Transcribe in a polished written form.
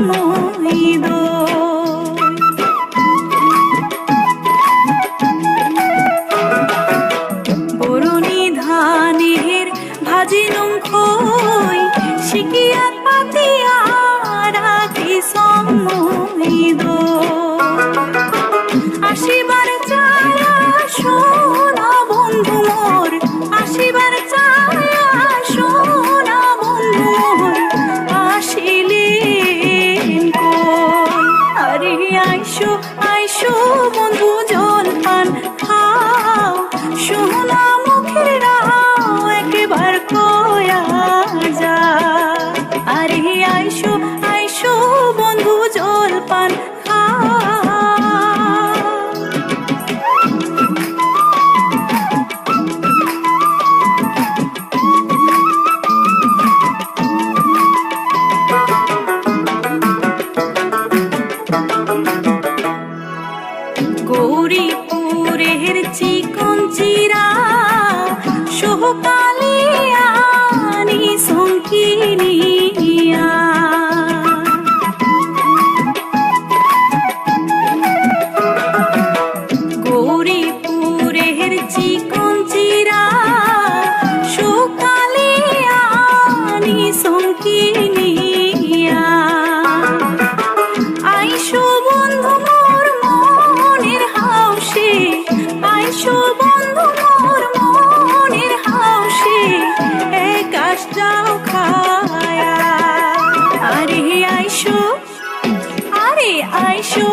সময় বরণী ধানের ভাজি নংখই শিকিয়া পাতিয়া রাখি সময় আসিবার চায়া সোনা বন্ধু মোর আসিবার চায়া সোনা বন্ধু মোর আসিলেন কই আরে আইসো আইসো বন্ধু জলপান খাও সোনা মুখের রাও একবার কয়া যা আরে আইসো আইসো বন্ধু জলপান গৌরীপুরের চিকন চিরা সোহকালিয়ানি সংকিনিয়া গৌরীপুরের চিকন চিরা সোহকালিয়ানি সংকিনিয়া আইসো বন্ধু মোর মনের হাউসে আইসো বন্ধু মোর মনের হাউসে একাশ যাও খায়া আরে আইসো